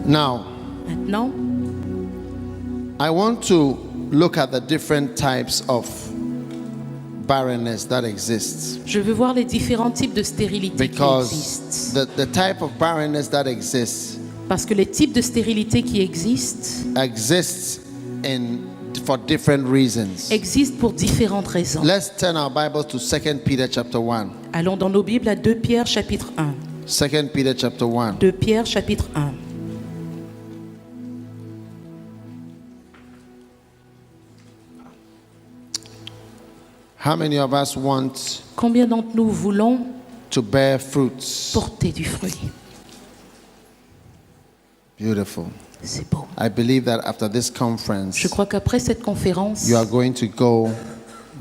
Now, Maintenant, I want to look at the different types of barrenness that exists. je veux voir les différents types de stérilité qui Because existent. the type of barrenness that exists Parce que les types de stérilité qui existent for different reasons. existent pour différentes raisons. Let's turn our Bibles to 2 Peter chapter 1. Allons dans nos Bibles à 2 Pierre chapitre 1. 2 Peter chapter 1. 2 Pierre chapitre 1. How many of us want Combien d'entre nous voulons to bear fruits? porter du fruit? Beautiful. C'est beau. I believe that after this conference, Je crois qu'après cette conférence, you are going to go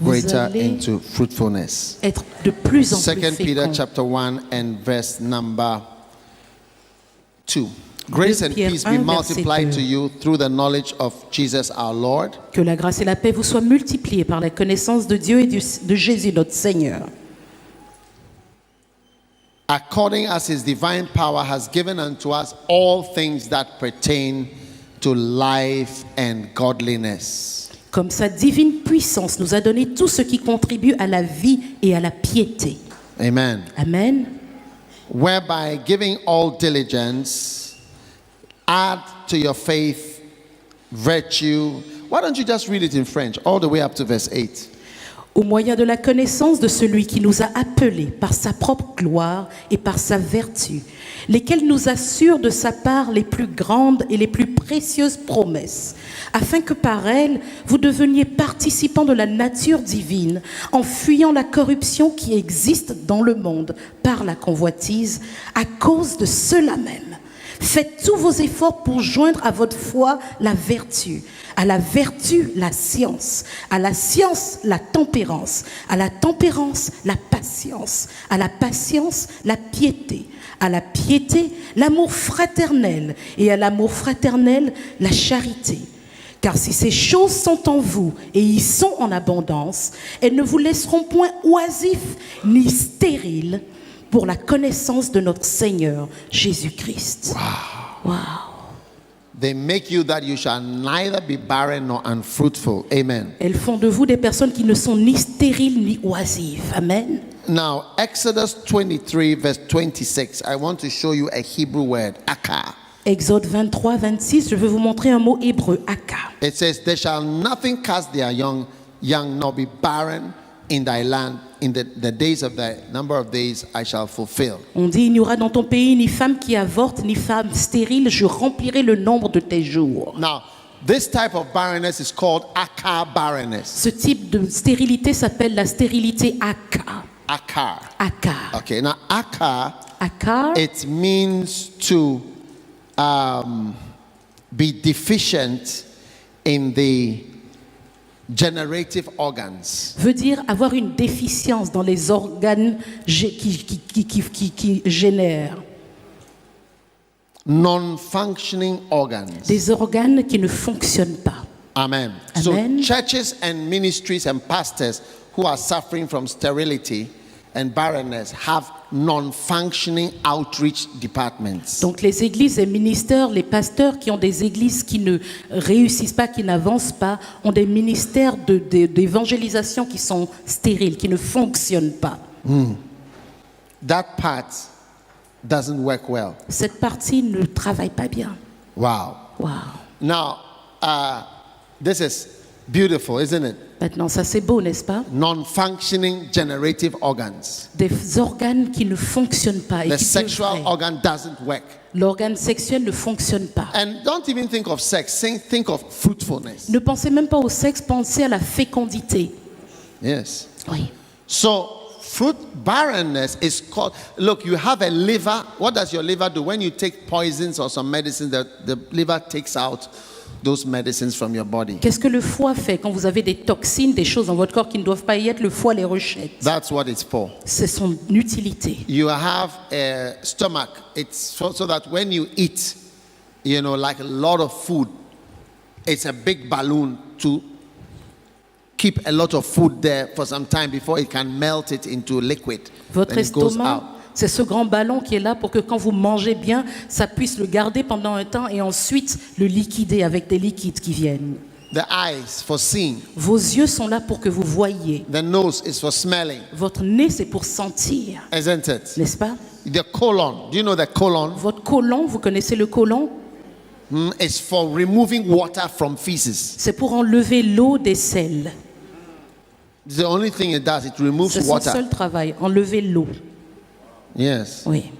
Vous greater allez into fruitfulness. être de plus en 2 plus Peter fécond. chapter 1 and verse number 2. Grace and Pierre peace 1, be verset multiplied 2. to you through the knowledge of Jesus our Lord, Que la grâce et la paix vous soient multipliées par la connaissance de Dieu et de Jésus notre Seigneur, according as his divine power has given unto us all things that pertain to life and godliness. comme sa divine puissance nous a donné tout ce qui contribue à la vie et à la piété. Amen. Amen. Whereby giving all diligence, add to your faith virtue. Why don't you just read it in French all the way up to verse 8? Au moyen de la connaissance de celui qui nous a appelés par sa propre gloire et par sa vertu, lesquels nous assurent de sa part les plus grandes et les plus précieuses promesses, afin que par elles, vous deveniez participants de la nature divine, en fuyant la corruption qui existe dans le monde par la convoitise, à cause de cela même. Faites tous vos efforts pour joindre à votre foi la vertu, à la vertu la science, à la science la tempérance, à la tempérance la patience, à la patience la piété, à la piété l'amour fraternel et à l'amour fraternel la charité. Car si ces choses sont en vous et y sont en abondance, elles ne vous laisseront point oisifs ni stériles pour la connaissance de notre Seigneur Jésus-Christ. Wow. They make you that you shall neither be barren nor unfruitful. Amen. Elles font de vous des personnes qui ne sont ni stériles ni oisives. Amen. Now, Exodus 23 verse 26, I want to show you a Hebrew word, akar. Exode 23, 26, je vais vous montrer un mot hébreu, aka. It says, "There shall nothing cast their young nor be barren in thy land. In the days of the number of days I shall fulfill." On dit, il n'y aura dans ton pays ni femme qui avorte, ni femme stérile, je remplirai le nombre de tes jours. Now, this type of barrenness is called akar barrenness. Ce type de stérilité s'appelle la stérilité aka. Akar. Aka. Okay, now akar, Aka, it means to be deficient in the generative organs. veut dire avoir une déficience dans les organes qui génèrent. Non-functioning organs. Des organes qui ne fonctionnent pas. Amen. Amen. So churches and ministries and pastors who are suffering from sterility and barrenness have non-functioning outreach departments. Donc les églises et ministères, les pasteurs qui ont des églises qui ne réussissent pas, qui n'avancent pas, ont des ministères d'évangélisation qui sont stériles, qui ne fonctionnent pas. That part doesn't work well. Cette partie ne travaille pas bien. Wow. Wow. Now, this is beautiful, isn't it? Maintenant, ça c'est beau, n'est-ce pas? Non-functioning generative organs. Des organes qui ne fonctionnent pas. Et The qui sexual devraient. organ doesn't work. L'organe sexuel ne fonctionne pas. And don't even think of sex, think of fruitfulness. Ne pensez même pas au sexe, pensez à la fécondité. Yes. Oui. So, fruit barrenness is called, look, you have a liver. What does your liver do? When you take poisons or some medicine, the liver takes out those medicines from your body. Qu'est-ce que le foie fait quand vous avez des toxines, des choses dans votre corps qui ne doivent pas y être? Le foie les rejette. That's what it's for. C'est son utilité. You have a stomach. It's so that when you eat, you know, like a lot of food, it's a big balloon to keep a lot of food there for some time before it can melt it into liquid. Votre When it goes estomac, out. C'est ce grand ballon qui est là pour que quand vous mangez bien, ça puisse le garder pendant un temps et ensuite le liquider avec des liquides qui viennent. The eyes for seeing. Vos yeux sont là pour que vous voyiez. The nose is for smelling. Votre nez, c'est pour sentir, Isn't it? n'est-ce pas? The colon. Do you know the colon? Votre côlon, vous connaissez le côlon? Is for removing water from feces. C'est pour enlever l'eau des selles. The only thing it does, it removes C'est son water. seul travail, enlever l'eau. Yes. Oui.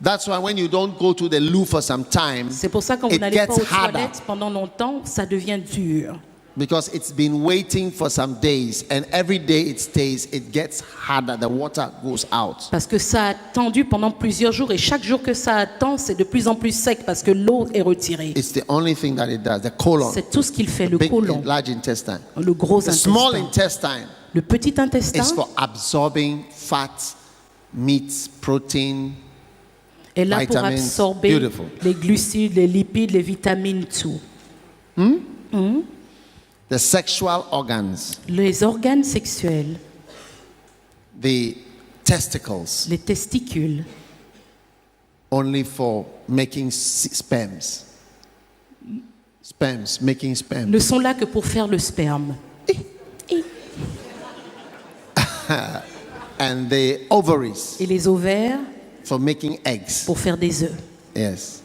That's why when you don't go to the loo for some time, C'est pour ça que quand vous it n'allez pas gets aux harder toilettes pendant longtemps, ça devient dur. because it's been waiting for some days, and every day it stays, it gets harder. The water goes out. Parce que ça a attendu pendant plusieurs jours et chaque jour que ça attend, c'est de plus en plus sec parce que l'eau est retirée. It's the only thing that it does. The colon, C'est tout ce qu'il fait, le big, côlon, large intestine. le gros The small intestin. intestine Le petit intestin is for absorbing fat, meats, protein. est là pour vitamins. absorber Beautiful. les glucides, les lipides, les vitamines, tout. The sexual organs, Les organes sexuels, the testicles, les testicules, only for making sperms. Sperms, making sperm. ne sont là que pour faire le sperme. And the ovaries Et les ovaires for making eggs. pour faire des œufs. Yes.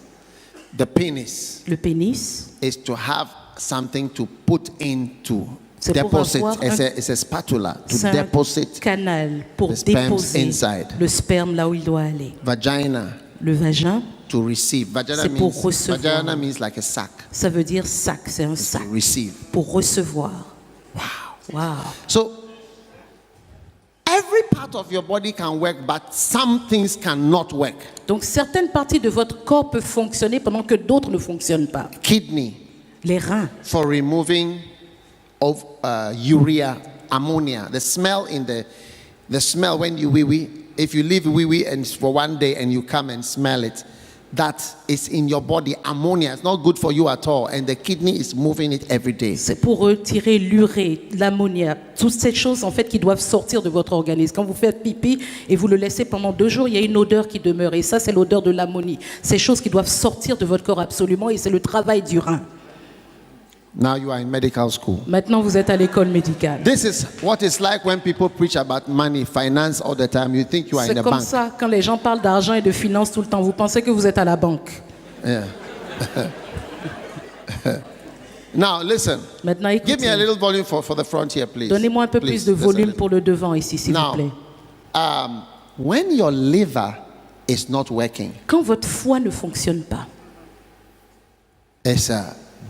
The penis Le pénis, is to have something to put into. C'est pour Deposit. avoir It's a spatula to c'est un deposit canal pour the sperms déposer inside. le sperme là où il doit aller. vagina Le vagin, to receive. C'est pour recevoir. Vagina means like a sack ça veut dire sac, c'est un sac to receive. pour recevoir. Wow. So every part of your body can work, but some things cannot work. Donc certaines parties de votre corps peuvent fonctionner pendant que d'autres ne fonctionnent pas. Kidney Les reins, for removing of urea, ammonia, the smell the smell when you wee wee. If you leave wee wee and for one day and you come and smell it, that is in your body. Ammonia, it's not good for you at all, and the kidney is moving it every day. c'est pour retirer l'urée, l'ammoniac, toutes ces choses en fait qui doivent sortir de votre organisme. Quand vous faites pipi et vous le laissez pendant 2 jours, il y a une odeur qui demeure et ça c'est l'odeur de l'ammonie. Ces choses qui doivent sortir de votre corps absolument et c'est le travail du rein. Now you are in medical school. Maintenant vous êtes à l'école médicale. This is what it's like when people preach about money, finance all the time. You think you are in C'est a comme bank. ça quand les gens parlent d'argent et de finances tout le temps. Vous pensez que vous êtes à la banque. Yeah. Now listen. Maintenant Give me a écoutez. little volume for the front here, please. Donnez-moi un peu Please, plus de just a volume little. pour le devant ici, s'il vous Now, plaît. When your liver is not working, Quand votre foie ne fonctionne pas, it's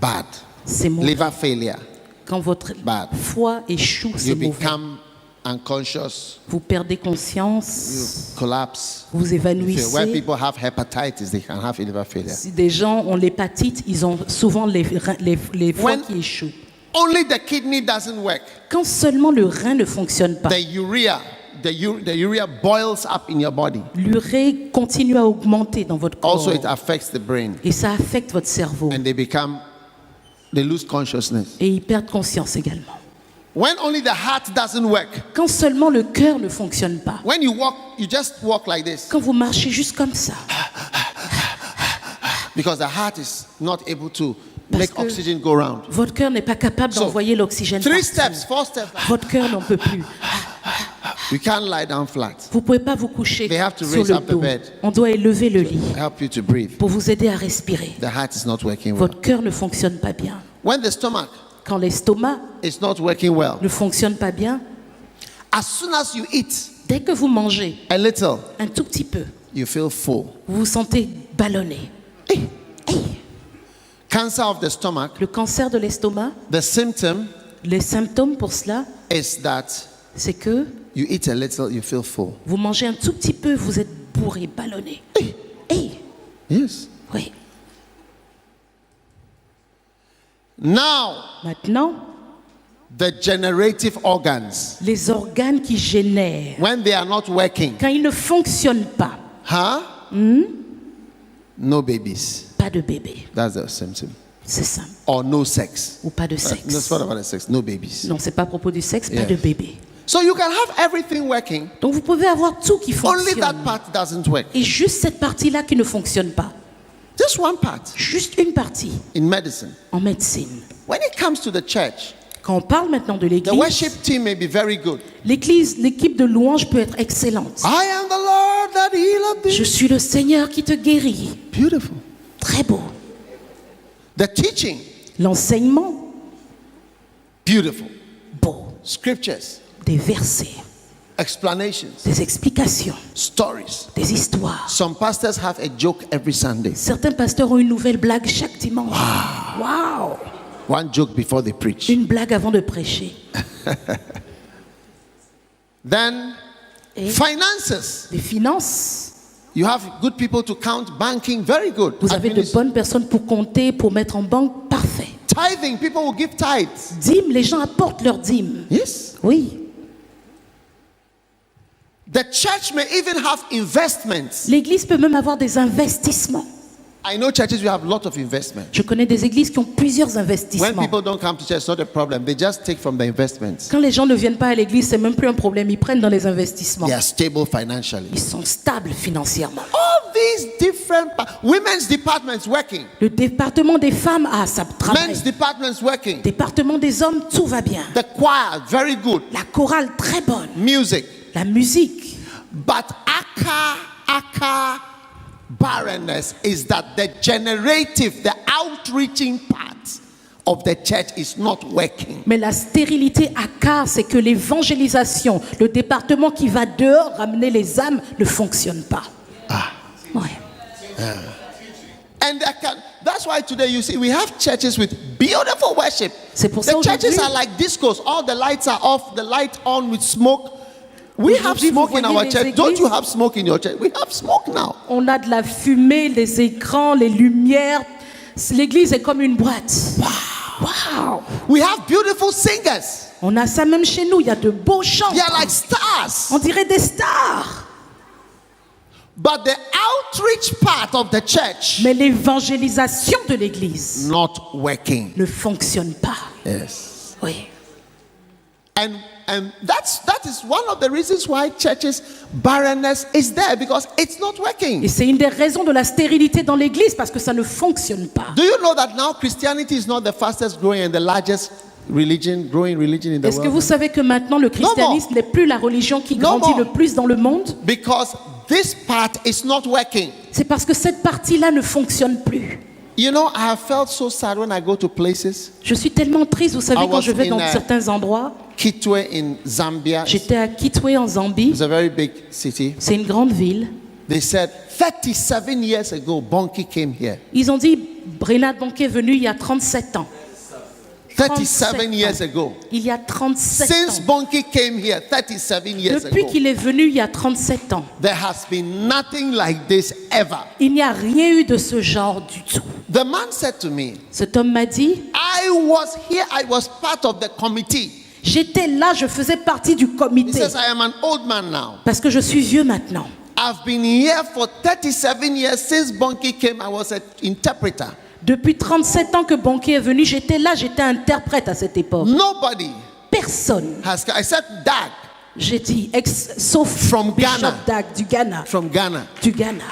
bad. c'est mauvais. Liver failure. Quand votre Bad. foie échoue, c'est You mauvais. become unconscious. Vous perdez You conscience, collapse. vous When évanouissez. people have hepatitis, they can have liver failure. Si des gens ont l'hépatite, ils ont souvent les foies When- qui échouent. Only the kidney doesn't work. Quand seulement le rein ne fonctionne pas, The urea boils up in your body. l'urée continue à augmenter dans votre corps. Also, it affects the brain, Et ça affecte votre cerveau. and they lose consciousness. Et ils perdent conscience également. When only the heart doesn't work. Quand seulement le cœur ne fonctionne pas. When you walk, you just walk like this Quand vous marchez juste comme ça. because the heart is not able to Parce make que oxygen go around. Votre cœur n'est pas capable So, d'envoyer l'oxygène 3 partout. steps, 4 steps. Votre cœur n'en peut plus. You can't lie down flat. Vous ne pouvez pas vous coucher They have to sur raise le up the dos. bed. On doit élever le lit Help you to breathe. pour vous aider à respirer. The heart is not working well. Votre cœur ne fonctionne pas bien. When the stomach Quand l'estomac is not working well, ne fonctionne pas bien, as soon as you eat dès que vous mangez a little, un tout petit peu, you feel full. vous vous sentez ballonné. Hey. Cancer of the stomach, Le cancer de l'estomac, the symptom les symptômes pour cela, is that c'est que you eat a little, you feel full. vous mangez un tout petit peu, vous êtes bourré, ballonné. Hey. Yes. Oui. Now, Maintenant, the generative organs, les organes qui génèrent, when they are not working, quand ils ne fonctionnent pas, no babies. pas de bébé. That's the symptom. C'est ça. Or no sex. Ou pas de No, sexe. it's not about the sex. No babies. Non, c'est pas à propos du sexe, Yeah. pas de bébé. So you can have everything working, Donc vous pouvez avoir tout qui only that fonctionne. part doesn't work. Et juste cette partie-là qui ne fonctionne pas. Just one part Juste une partie in medicine. en médecine. When it comes to the church, Quand on parle maintenant de the l'église, worship team may be very good. l'équipe de louange peut être excellente. I am the Lord that healeth thee. Je suis le Seigneur qui te guérit. Beautiful. Très beau. The teaching, L'enseignement, beautiful. beau. Scriptures, Des versets, explanations, des explications, stories. des histoires. Some pastors have a joke every Sunday. Certains pasteurs ont une nouvelle blague chaque dimanche. Waouh! One joke before they preach. Une blague avant de prêcher. Then, Et finances. les finances. You have good people to count banking, very good. Vous avez de Administ- bonnes personnes pour compter, pour mettre en banque. Parfait. Tithing, people will give tithes. Dîmes, les gens apportent leurs dîmes. Yes. Oui. The church may even have investments. L'église peut même avoir des investissements. I know churches will have a lot of investment. Je connais des églises qui ont plusieurs When investissements. people don't come to church, it's not a problem. They just take from the investments. Quand les gens ne viennent pas à l'église, c'est même plus un problème. Ils prennent dans les investissements. They are stable financially. Ils sont stables financièrement. All these different women's departments working, Le département des femmes, ça travaille. men's departments working, Département des hommes, tout va bien. the choir very good, La chorale, très bonne. music. La musique. But aka barrenness is that the generative, the outreaching part of the church is not working. Mais la stérilité à cas, c'est que l'évangélisation, le département qui va dehors ramener les âmes, ne fonctionne pas. Ouais. And that's why today you see we have churches with beautiful worship. C'est pour ça The churches aujourd'hui- are like discos. All the lights are off, the light on with smoke. We have Aujourd'hui, smoke vous in voyez our les church. Don't églises- you have smoke in your church? We have smoke now. On a de la fumée, les écrans, les lumières. L'église est comme une boîte. Wow. We have beautiful singers. On a ça même chez nous. Il y a de beaux chants. They are like stars. On dirait des stars. But the outreach part of the church Mais l'évangélisation de l'église not working. ne fonctionne pas. Yes. Oui. And that is one of the reasons why churches barrenness is there, because it's not working. Et c'est une des raisons de la stérilité dans l'église parce que ça ne fonctionne pas. Do you know that now Christianity is not the fastest growing and the largest growing religion in the Est-ce que vous world? savez que maintenant le christianisme n'est plus la religion qui No grandit more. le plus dans le monde? Because this part is not working. C'est parce que cette partie-là ne fonctionne plus. You know, I have felt so sad when I go to places. Je suis tellement triste, vous savez, I quand was je vais dans in, certains endroits. Kitwe in Zambia. J'étais à Kitwe en Zambie. It's a very big city. C'est une grande ville. They said 37 years ago, Bonki came here. Ils ont dit, Renard Bonquet est venu il y a 37 ans. 37 years ago. Il y a 37 Since ans. Bonki came here 37 years Depuis ago, qu'il est venu il y a 37 ans, there has been nothing like this ever. il n'y a rien eu de ce genre du tout. The man said to me, Cet homme m'a dit, I was here, I was part of the committee. j'étais là, je faisais partie du He comité. says, I am an old man now. Parce que je suis vieux maintenant. I've been here for 37 years. Since Bonki came, I was an interpreter. Depuis 37 ans que Bonquet est venu, j'étais là, j'étais interprète à cette époque. Nobody Personne. has, except Dag J'ai dit, sauf From Bishop Ghana. Dag du Ghana. from Ghana Du Ghana.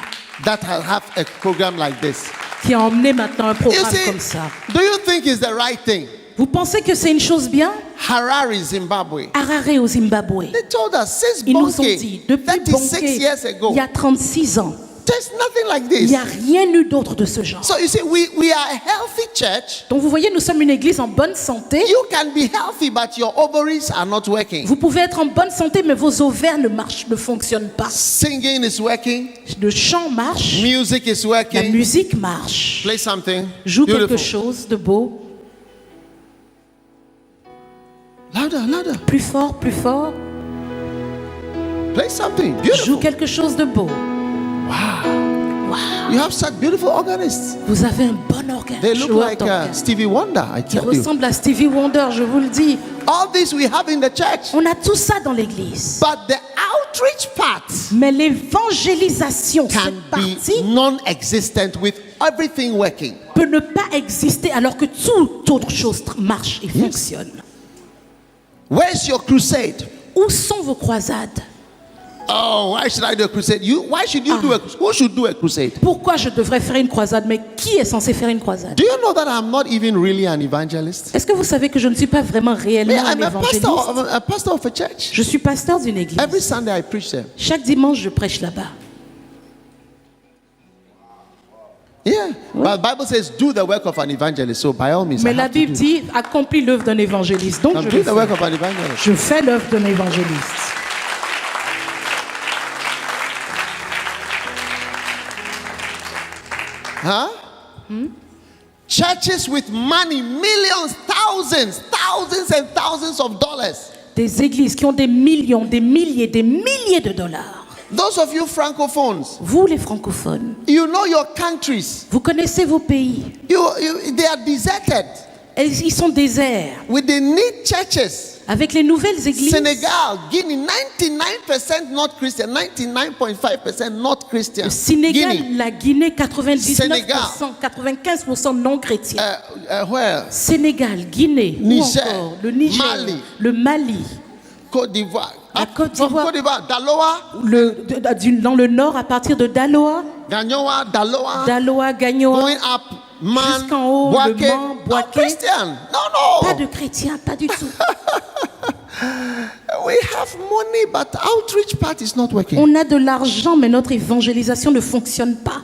that have a program like this. Qui a emmené maintenant un You programme see, comme ça. do you think it's the right thing? Vous pensez que c'est une chose bien? Harare, Zimbabwe. Harare au Zimbabwe. They told us since Ils nous ont dit, Bonke, depuis 36 Bonquet, years ago, il y a 36 ans, there's nothing like il this. n'y a rien eu d'autre de ce genre. So you see, we are a healthy church. Donc vous voyez, nous sommes une église en bonne santé. You can be healthy, but your ovaries are not working. Vous pouvez être en bonne santé, mais vos ovaires ne fonctionnent pas. Singing is working. Le chant marche, Music is la working. musique marche. Play something. Joue Beautiful. quelque chose de beau. Louder, louder. Plus fort, plus fort. Play something. Joue Beautiful. quelque chose de beau. You have such beautiful organists. Vous avez un bon organe. They look joueur like d'organe. Stevie Wonder, I Il tell you. ressemble à Stevie Wonder, je vous le dis. All this we have in the church. On a tout ça dans l'église. But the outreach part Mais l'évangélisation, can cette partie, be non-existent with everything working. peut ne pas exister alors que toute autre chose marche et fonctionne. Where's your crusade? Où sont vos croisades? Oh, why should I do a crusade? Why should you do a crusade? Who should do a crusade? Pourquoi je devrais faire une croisade? Mais qui est censé faire une croisade? Do you know that I'm not even really an evangelist? Est-ce que vous savez que je ne suis pas vraiment réellement un I'm a évangéliste? pastor of a church. Je suis pasteur d'une église. Every Sunday I preach there. Chaque dimanche, je prêche là-bas. Yeah. But the Bible says, do the work of an evangelist. So by all means, Mais I la have to Bible do. dit, accomplis l'œuvre d'un évangéliste. Donc, I'm je doing le the work fais. of an evangelist. Je fais l'œuvre d'un évangéliste. Huh? Churches with money, millions, thousands and thousands of dollars. Des églises qui ont des millions, des milliers de dollars. Those of you francophones, Vous, les francophones, you know your countries. vous connaissez vos pays. They are deserted. Et ils sont déserts. With the neat churches. Avec les nouvelles églises. Senegal, Guinea, 99% not Christian, 99.5% not Christian. Le Sénégal, Guinea, la Guinée, 99%, Sénégal. 95% non chrétiens. where? Sénégal, Guinée, ou Niger, encore le Niger, Mali. le Mali, Côte d'Ivoire. La Côte d'Ivoire. Côte d'Ivoire, Daloa, dans le nord à partir de Daloa, Gagnoa, Daloa, Gagnoa, going up, Man, jusqu'en haut, Boaké. le Mans, No Boaké. Christian. No. Pas de chrétiens, pas du tout. We have money, but outreach part is not working. On a de l'argent, mais notre évangélisation ne fonctionne pas.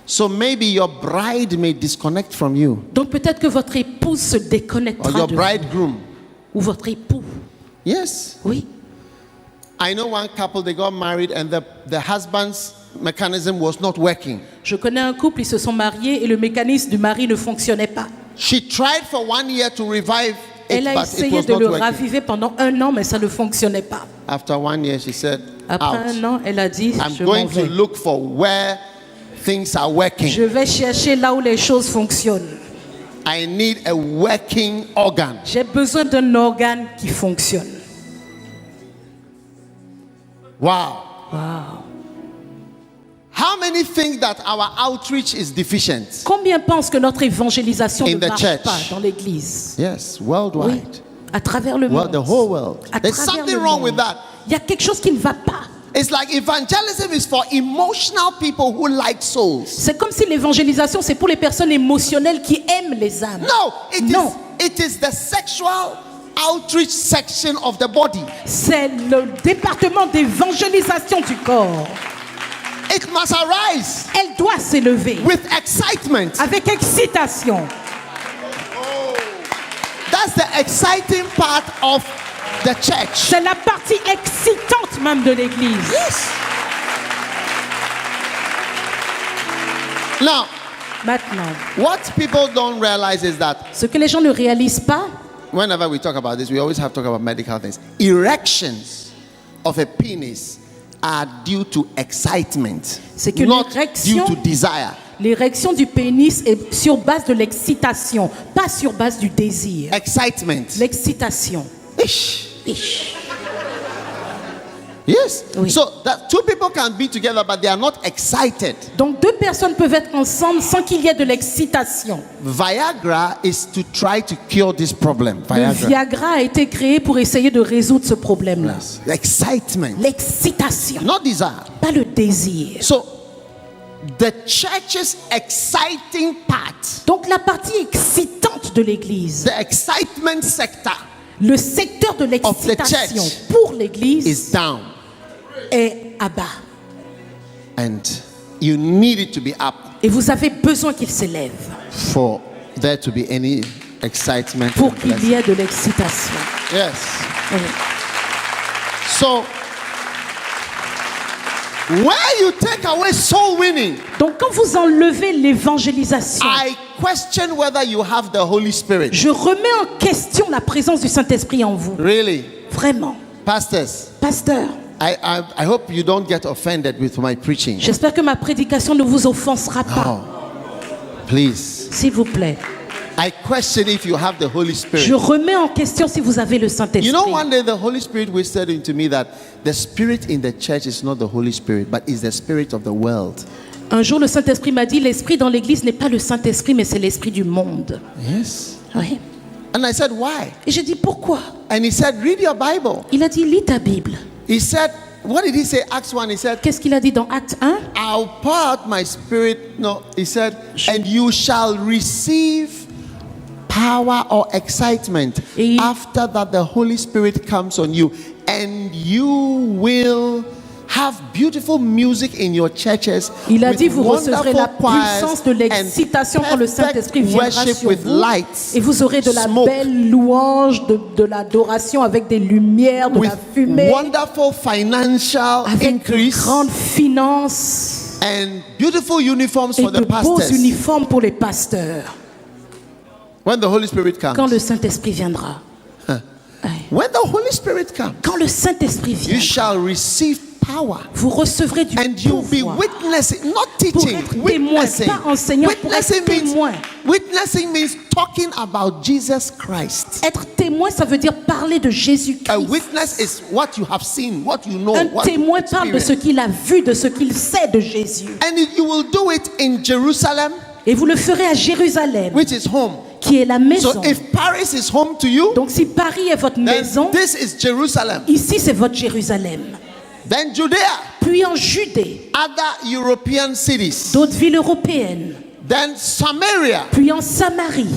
So maybe your bride may disconnect from you, Donc peut-être que votre épouse se or déconnectera your de vous, bridegroom. ou votre époux. Yes. Oui. I know one couple, they got married and the husband's mechanism was not working. Je connais un couple, ils se sont mariés et le mécanisme du mari ne fonctionnait pas. She tried for 1 year to revive it, Elle a but it essayé was de not le working. raviver pendant 1 an, mais ça ne fonctionnait pas. After 1 year, she said, Après out. 1 an, elle a dit, I'm je m'en going to vais. look for where things are working. Je vais chercher là où les choses fonctionnent. I need a working organ. J'ai besoin d'un organe qui fonctionne. Wow. Wow. How many think that our outreach is deficient? Combien pensent que notre évangélisation In ne the marche church. pas dans l'église? Yes, Oui, worldwide. à travers le Well, monde. the whole world. À There's travers something le wrong monde. with that. Il y a quelque chose qui ne va pas. It's like evangelism is for emotional people who like souls. C'est comme si l'évangélisation, c'est pour les personnes émotionnelles qui aiment les âmes. No, Non. it is the sexual outreach section of the body. C'est le département d'évangélisation du corps. It must arise Elle doit s'élever with excitement. avec excitation. That's the exciting part of the church. C'est la partie excitante même de l'église. Yes. Now, Maintenant, what people don't realize is that ce que les gens ne réalisent pas, whenever we talk about this, we always have to talk about medical things. Erections of a penis are due to excitement, c'est que not due l'érection, to desire. l'érection du pénis est sur base de l'excitation, pas sur base du désir. Excitement. L'excitation. Ish. Ish. Yes. Oui. So that two people can be together, but they are not excited. Donc 2 personnes peuvent être ensemble sans qu'il y ait de l'excitation. Viagra is to try to cure this problem. Le Viagra. Viagra a été créé pour essayer de résoudre ce problème-là. Yes. Excitement, L'excitation, not desire. pas le désir. So the church's exciting part, Donc la partie excitante de l'église, the excitement sector, le secteur de l'excitation church pour l'église is down, est à bas. and you need it to be up Et vous avez besoin qu'il s'élève for there to be any excitement. pour and qu'il blessing. y ait de l'excitation. Yes. Oui. So where you take away soul winning, Donc quand vous enlevez l'évangélisation, I question whether you have the Holy Spirit. je remets en question la présence du Saint-Esprit en vous. Really, Vraiment. pastors, Pasteur, I hope you don't get offended with my preaching. j'espère que ma prédication ne vous offensera pas. Please, S'il vous plaît. I question if you have the Holy Je Spirit. remets en question si vous avez le Saint-Esprit. You know, one day the Holy Spirit whispered into me that the spirit in the church is not the Holy Spirit, but is the spirit of the world. Un jour, le Saint-Esprit m'a dit, l'Esprit dans l'Église n'est pas le Saint-Esprit, mais c'est l'Esprit du monde. Yes. Oui. And I said, why? Et j'ai dit, pourquoi? And he said, read your Bible. Il a dit, lis ta Bible. He said, what did he say? Acts 1, he said, Qu'est-ce qu'il a dit dans Acte 1? I'll pour out my spirit. No, he said, and you shall receive power or excitement Et- after that the Holy Spirit comes on you. And you will have beautiful music in your churches. Il a with dit, vous recevrez la wonderful choirs puissance de l'excitation quand le and Saint-Esprit perfect viendra worship sur with vous. lights, Et vous aurez de la smoke, belle louange, de l'adoration avec des lumières, de with la fumée, wonderful financial avec de increase grandes finances and beautiful uniforms et for de the beaux pastors. uniformes pour les pasteurs. When the Holy Spirit Quand comes, le Saint-Esprit viendra. Ouais. when the Holy Spirit comes, Quand le Saint-Esprit you viendra, shall receive power. vous recevrez du And you'll be pouvoir. witnessing, not Pour teaching, être témoin, witnessing. pas enseignant, pour être témoin. Witnessing means talking about Jesus Christ. Être témoin, ça veut dire parler de A Jésus-Christ. witness is what you have seen, what you know, Un what you témoin parle de ce experience. qu'il a vu, de ce qu'il sait de Jésus. And you will do it in Jerusalem, Et vous le ferez à Jérusalem, which is home. qui est la maison. So if Paris is home to you, Donc si Paris est votre then maison, this is Jerusalem. ici c'est votre Jérusalem. Then Judea, Puis en Judée, other European cities. d'autres villes européennes. Then Samaria, Puis en Samarie,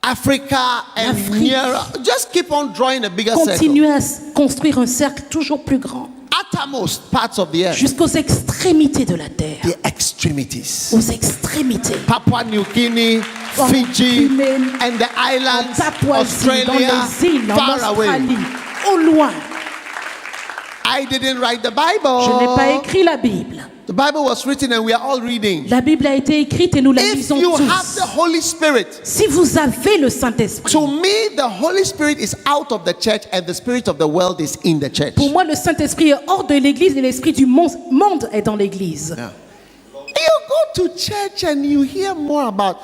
Africa, and L'Afrique. nearer. Just keep on drawing a bigger circle. continuez à construire un cercle toujours plus grand, Uttermost parts of the earth, jusqu'aux extrémités de la terre. the extremities. Aux extrémités. Papua New Guinea, En Fiji, Guinée, and the En islands, Papouasie, dans Australia, les îles, en far away. Australie, au loin. I didn't write the Je n'ai pas Bible. écrit la Bible. The Bible was written and we are all reading. La Bible a été écrite et nous la If lisons you have tous. the Holy Spirit, Si vous avez le Saint-Esprit, to me, the Holy Spirit is out of the church and the spirit of the world is in the church. pour moi, le Saint-Esprit est hors de l'Église et l'Esprit du monde est dans l'Église. You go to church and you hear more about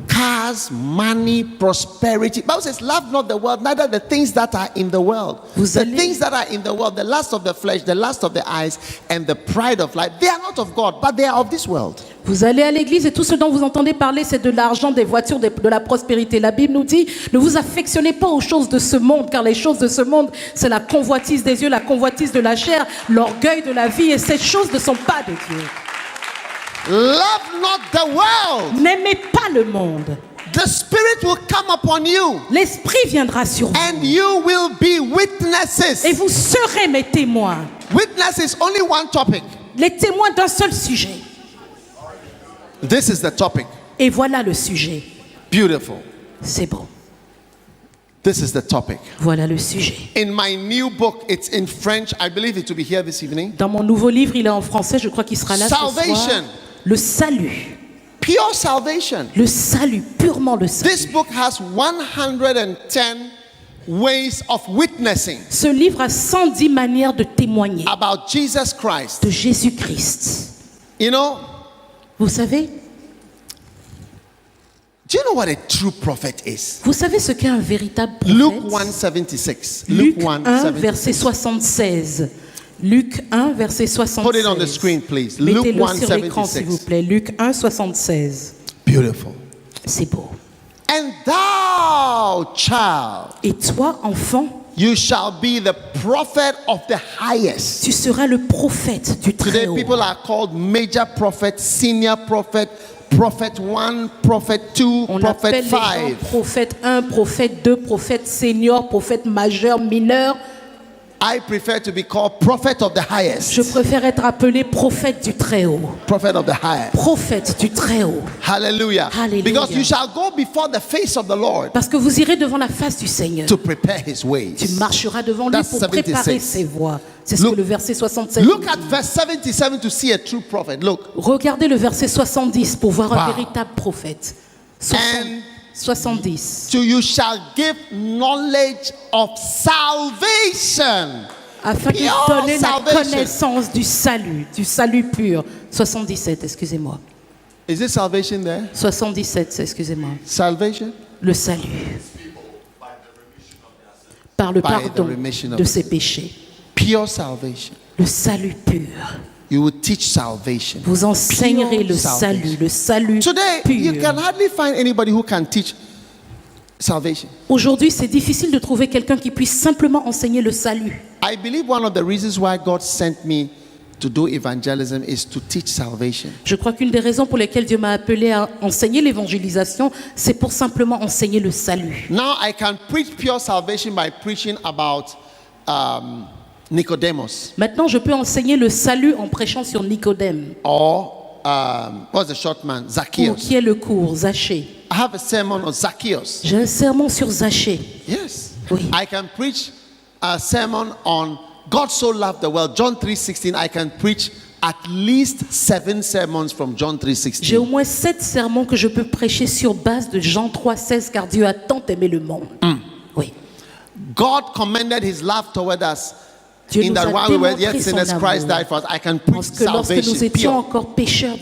cars, money, prosperity. Bible says, love not the world, neither the things that are in the world. Vous The allez- things that are in the world, the lust of the flesh, the lust of the eyes, and the pride of life, they are not of God, but they are of this world. Vous allez à l'église et tout ce dont vous entendez parler, c'est de l'argent, des voitures, de la prospérité. La Bible nous dit, ne vous affectionnez pas aux choses de ce monde, car les choses de ce monde, c'est la convoitise des yeux, la convoitise de la chair, l'orgueil de la vie, et ces choses ne sont pas de Dieu. Love not the world. N'aimez pas le monde. The Spirit will come upon you, L'Esprit viendra sur vous, and you will be witnesses. et vous serez mes témoins. Witness is only one topic. Les témoins d'un seul sujet. This is the topic. Et voilà le sujet. Beautiful. C'est beau. This is the topic. Voilà le sujet. In my new book, it's in French. I believe it will be here this evening. Dans mon nouveau livre, il est en français, je crois qu'il sera là ce soir. Salvation. Le salut. Pure salvation. Le salut, purement le salut. This book has 110 ways of witnessing Ce livre a 110 manières de témoigner about Jesus Christ. de Jésus-Christ. You know, Vous savez do you know what a true prophet is? Vous savez ce qu'est un véritable Luke prophète? 1:76. Luc Luke 1, verset 1:76. 76. Luc 1, verset 76. Put it on the screen, please. Luke Mettez-le sur l'écran, 1:76. s'il vous plaît. Luc 1, 76. Beautiful. C'est beau. And thou, child, Et toi, enfant, you shall be the prophet of the highest. tu seras le prophète du Today, Très-Haut. people are called major prophet, senior prophet, prophet 1, prophet 2, On prophet appelle les gens 5. prophète 1, prophète 2, prophète senior, prophète majeur, mineur. I prefer to be called prophet of the highest. Je préfère être appelé prophète du Très-Haut. Prophet of the highest. Prophète du Très-Haut. Hallelujah. Hallelujah. Because you shall go before the face of the Lord Parce que vous irez devant la face du Seigneur. to prepare his Tu ways. marcheras devant lui That's pour préparer 76. ses voies. C'est ce Look- que le verset 67 Look dit. at verse 77 to see a true prophet. Look. Regardez le verset 70 pour voir un Wow. véritable prophète. And 70. to you shall give knowledge of salvation. Afin de Pure donner la salvation. connaissance du salut pur. 77, excusez-moi. Is it salvation there? 77, excusez-moi. Salvation? Le salut. Par le By the pardon remission of de ses péchés. Pure salvation. Le salut pur. You will teach salvation. Vous enseignerez Pure le salvation. salut, le salut Today, you pur. can hardly find anybody who can teach salvation. Aujourd'hui, c'est difficile de trouver quelqu'un qui puisse simplement enseigner le salut. I believe one of the reasons why God sent me to do evangelism is to teach salvation. Je crois qu'une des raisons pour lesquelles Dieu m'a appelé à enseigner l'évangélisation, c'est pour simplement enseigner le salut. Now I can preach pure salvation by preaching about Nicodemus Maintenant, je peux enseigner le salut en prêchant sur Nicodème, or what's the short man? ou Zacchaeus. qui est le court, Zachée. I have a sermon on Zacchaeus. J'ai un sermon sur Zachée. Yes. Oui. I can preach a sermon on God so loved the world. John 3:16. I can preach at least 7 sermons from John J'ai 3:16. au moins 7 sermons que je peux prêcher sur base de Jean 3,16, car Dieu a tant aimé le monde. Oui. God commended his love toward us Dieu in nous that a while we were démontré yet son sinners, Christ amour. died for us. I can preach Parce que lorsque nous salvation étions pure. encore pécheurs,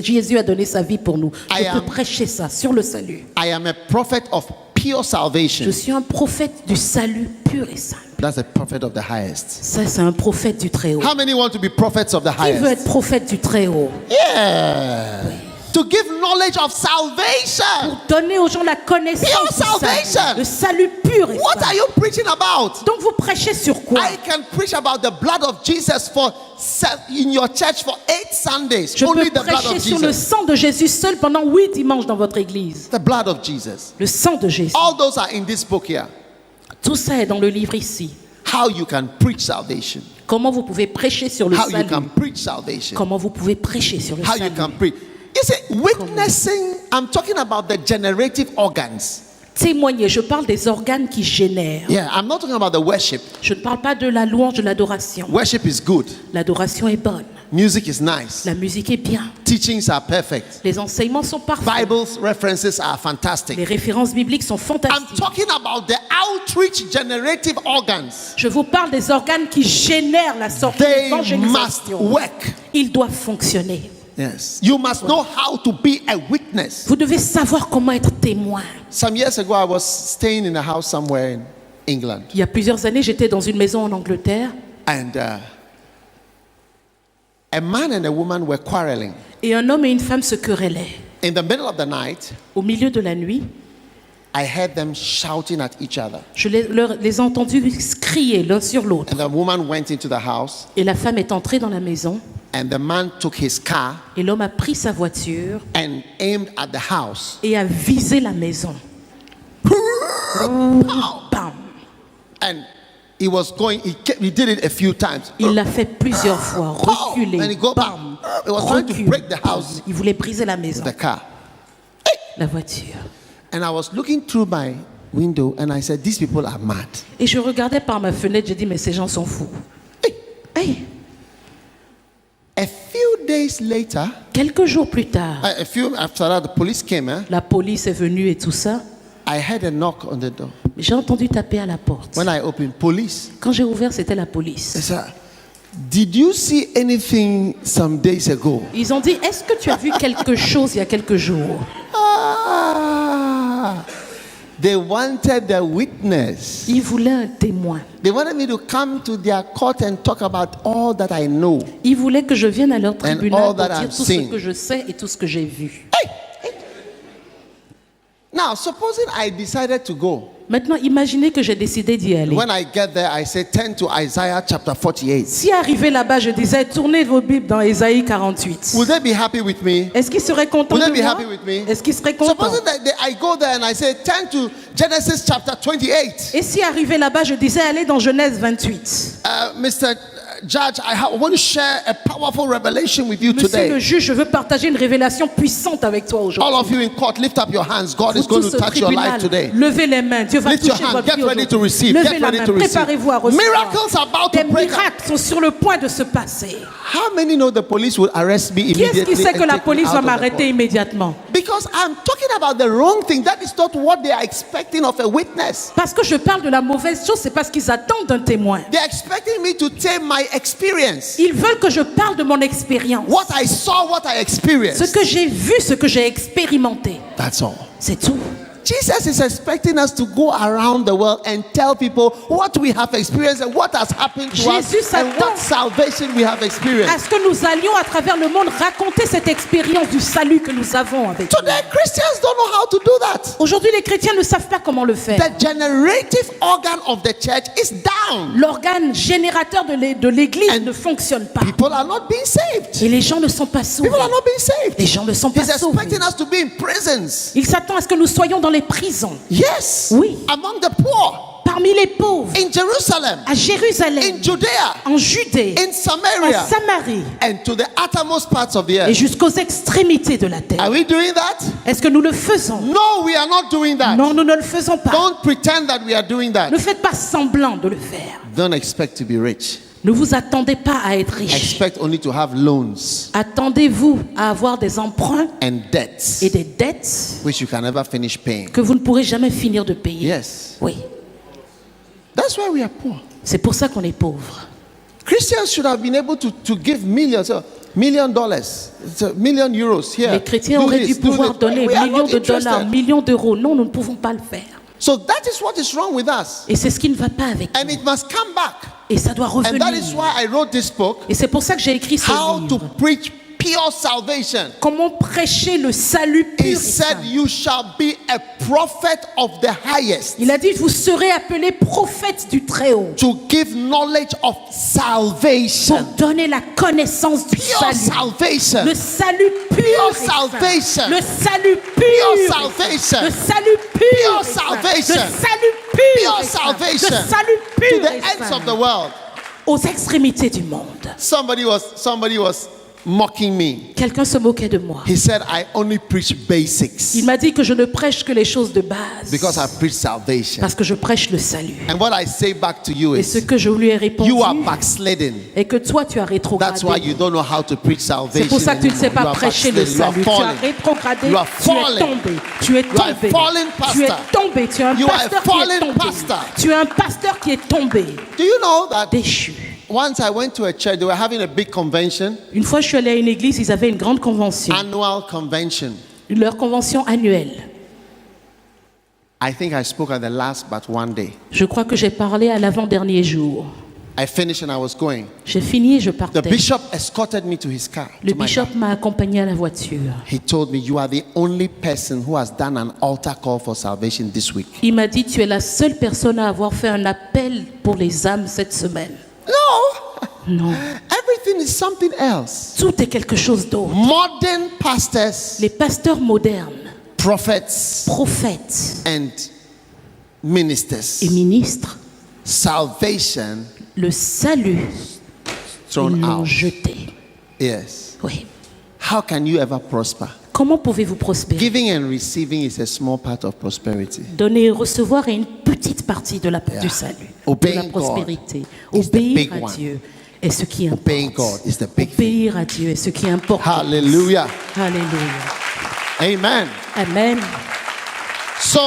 Jésus a donné sa vie pour nous. Je I peux am- prêcher ça sur le salut. I am a prophet of pure salvation. Je suis un prophète du salut pur et simple. That's a prophet of the highest. Ça, c'est un prophète du Très-Haut. How many want to be prophets of the Qui veut highest? être prophète du Très-Haut? Yeah. To give knowledge of salvation. Donner aux gens la connaissance Pure du salut. salvation. Le salut pur et What are simple. you preaching about? Donc vous prêchez sur quoi? I can preach about the blood of Jesus in your church for 8 Sundays. Je Only peux the blood prêcher of sur le Jesus. sang de Jésus seul pendant 8 dimanches dans votre église. The blood of Jesus. Le sang de Jésus. All those are in this book here. Tout ça est dans le livre ici. How you can preach salvation. Comment vous pouvez prêcher sur le How you salut? can preach salvation. Comment vous pouvez prêcher sur le How you salut? can preach. You see, witnessing, I'm talking about the generative organs. Témoigner, je parle des organes qui génèrent. Yeah, I'm not talking about the worship. Je ne parle pas de la louange, de l'adoration. Worship is good. L'adoration est bonne. Music is nice. La musique est bien. Teachings are perfect. Les enseignements sont parfaits. Bible references are fantastic. Les références bibliques sont I'm fantastiques. talking about the outreach generative organs. Je vous parle des organes qui génèrent la sortie They must d'évangélisation. work. Ils doivent fonctionner. Yes. You must know how to be a witness. Vous devez savoir comment être témoin. Some years ago, I was staying in a house somewhere in England. Il y a plusieurs années, j'étais dans une maison en Angleterre And a man and a woman were quarreling. et un homme et une femme se querellaient. In the middle of the night, Au milieu de la nuit, I heard them shouting at each other. je les ai entendus crier l'un sur l'autre. And the woman went into the house, Et la femme est entrée dans la maison and the man took his car et l'homme a pris sa voiture and aimed at the house. et a visé la maison. Bam! And he was going, he did it a few times. Il l'a fait plusieurs fois, reculer, And he go back. bam, He was trying to recule, break the house, Il voulait briser la maison, the car. la voiture. And I was looking through my window and I said, these people are mad. Et je regardais par ma fenêtre, j'ai dit, mais ces gens sont fous. Hey, A few days later, quelques jours plus tard, a few after that, the police came. la police est venue et tout ça. I heard a knock on the door. J'ai entendu taper à la porte. When I opened, police. Quand j'ai ouvert, c'était la I police. said, did you see anything some days ago? Ils ont dit, est-ce que tu as vu quelque chose il y a quelques jours? Ah, they wanted a witness. Ils voulaient un témoin. They wanted me to come to their court and talk about all that I know. Ils voulaient que je vienne à leur tribunal all pour that dire I've tout ce seen. que je sais et tout ce que j'ai vu. Now, supposing I decided to go. Maintenant, imaginez que j'ai décidé d'y aller. When I get there, I say, turn to Isaiah chapter 48. Si arrivé là-bas, je disais, tournez vos Bibles dans Ésaïe 48. Will they be happy with me? Est-ce qu'ils seraient contents Will de they be moi? happy with me? Est-ce qu'ils seraient contents? Supposing that I go there and I say, turn to Genesis chapter 28. Et si arrivé là-bas, je disais, allez dans Genèse 28. Mr. Judge, I want to share a powerful revelation with you Monsieur le today. juge, je veux partager une révélation puissante avec toi All aujourd'hui. of you in court, lift up your hands. God is Vous going tous to au touch your life tribunal, today. levez les mains. Dieu va Lift your toucher hand. votre Get vie ready to aujourd'hui. receive. Levez Get la ready main. to receive. Préparez-vous à recevoir. Miracles are about Des to break out. miracles sont sur le point de se passer. How many know the police will arrest me Qui immediately? est-ce qui sait que and la take me police out va of the m'arrêter court? immédiatement? Because I'm talking about the wrong thing. That is not what they are expecting of a witness. Parce que je parle de la mauvaise chose, c'est parce qu'ils attendent d'un témoin. They're expecting me to tell my experience. Ils veulent que je parle de mon expérience. What I saw, what I Ce experienced. que j'ai vu, ce que j'ai expérimenté. That's all. C'est tout. Jesus is expecting us to go around the world and tell people what we have experienced and what has happened to us Jésus and what s'attend salvation we have à experienced. ce que nous allions à travers le monde raconter cette expérience du salut que nous avons avec lui. Today, Christians don't know how to do that. Aujourd'hui, les chrétiens ne savent pas comment le faire. The generative organ of the church is down. L'organe générateur de l'église And ne fonctionne pas. People are not being saved. Et les gens ne sont pas sauvés. People are not being saved. Les gens ne sont pas He's sauvés. expecting us to be in prisons. Il s'attend à ce que nous soyons dans les prisons, Yes. Oui. Among the poor. parmi les pauvres, In Jerusalem. à Jérusalem, In Judea. en Judée, In en Samaria. Samarie And to the uttermost parts of the et earth. jusqu'aux extrémités de la terre. Are we doing that? Est-ce que nous le faisons? No, we are not doing that. Non, nous ne le faisons pas. Don't pretend that we are doing that. Ne faites pas semblant de le faire. Don't expect to be rich. Ne vous attendez pas à être riche. Expect only to have loans Attendez-vous à avoir des emprunts and debts et des dettes which you can never finish paying. que vous ne pourrez jamais finir de payer. Yes. Oui, That's why we are poor. c'est pour ça qu'on est pauvre. Christians should have been able to give millions, $1 million, €1 million here. Les chrétiens Do auraient this, dû do pouvoir this. donner We are millions not de dollars, interested. millions d'euros. Non, nous ne pouvons pas le faire. So that is what is wrong with us. Et c'est ce qui ne va pas avec And nous. it must come back. Et ça doit And that is revenir. why I wrote this book, Et c'est pour ça que j'ai écrit ce How to livre. Preach Pure Salvation. Comment prêcher le salut pur He et said, saint. you shall be a prophet of the highest, Il a dit, vous serez appelés prophètes du Très-Haut to give knowledge of pour salvation. donner la connaissance du Pure salut. salvation. Le salut pur Pure et saint. salvation. Le salut pur Pure et saint. salvation. Le salut pur Pure et saint. salvation. Le salut pur Pure et saint. salvation. Le salut To pur the et ends saint. of the world. Aux extrémités du monde. Somebody was mocking me. Quelqu'un se moquait de moi. He said, I only preach basics Il m'a dit que je ne prêche que les choses de base. because I preach salvation. Parce que je prêche le salut. And what I say back to you Et ce is, que je lui ai répondu you are backslidden. est que toi tu as That's rétrogradé. why you don't know how to preach salvation. C'est pour ça que tu ne sais anymore. pas You are prêcher le backslidden. You are salut. Tu as fallen. rétrogradé. You are Tu es fallen. tombé. Tu es You are a tombé. fallen Tu es pastor. tombé. Tu es un You are a pasteur qui est fallen tombé. pastor. Tu es un pasteur qui est tombé. Do you know that Déchu. once I went to a church, they were having a big convention, Une fois je suis allée à une église, ils avaient une grande convention. annual convention. Leur convention annuelle. I think I spoke at the last but one day. Je crois que j'ai parlé à l'avant-dernier jour. I finished and I was going. J'ai fini et je The partais. bishop escorted me to his car. Le to my bishop car. m'a accompagné à la voiture. He told me, you are the only person who has done an altar call for salvation this week. Il m'a dit, tu es la seule personne à avoir fait un appel pour les âmes cette semaine. No, Non, everything is something else. tout est quelque chose d'autre. Modern pastors, Les pasteurs modernes, prophets, prophètes and et ministers. ministres, Salvation le salut, thrown ils l'ont out. jeté. Yes. Oui. How can you ever prosper? Comment pouvez-vous prospérer? Giving and receiving is a small part of prosperity. Donner et recevoir est une petite partie de du salut, de Obeying la God prospérité. is the big Obéir à one. Dieu est ce qui Obeying importe. God is the big thing. Obéir à Dieu est ce qui importe. Hallelujah. Alléluia. Amen. Amen. So,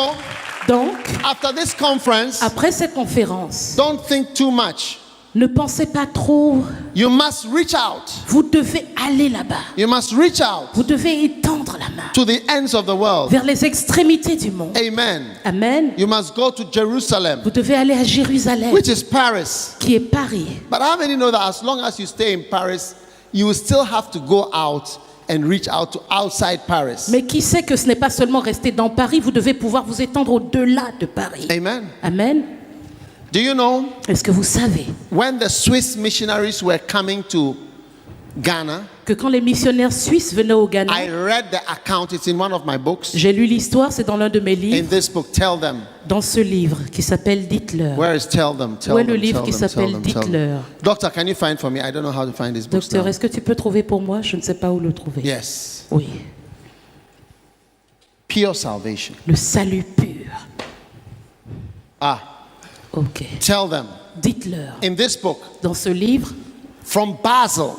Donc, after this conference, après cette conférence, don't think too much. ne pensez pas trop. You must reach out. Vous devez aller là-bas. You must reach out Vous devez étendre la main to the ends of the world. vers les extrémités du monde. Amen. Amen. You must go to Jerusalem, Vous devez aller à Jérusalem, which is Paris. qui est Paris. But how many know that as long as you stay in Paris, you will still have to go out and reach out to outside Paris? Mais qui sait que ce n'est pas seulement rester dans Paris, vous devez pouvoir vous étendre au-delà de Paris. Amen. Amen. Do you know Est-ce que vous savez when the Swiss missionaries were coming to Ghana? que quand les missionnaires suisses venaient au Ghana, I read the account, it's in one of my books. j'ai lu l'histoire, c'est dans l'un de mes In livres, this book, tell them. dans ce livre qui s'appelle Dites-leur. Where is tell them? Tell Où est them, le livre tell qui them, s'appelle tell them, tell them. Dites-leur? Doctor, can you find for me? I don't know how to find this book. Docteur, est-ce que tu peux trouver pour moi? Je ne sais pas où le trouver. Yes. Oui, Pure salvation. le salut pur. Ah, Ok. tell them. Dites-leur. In this book, Dans ce livre, from Basel,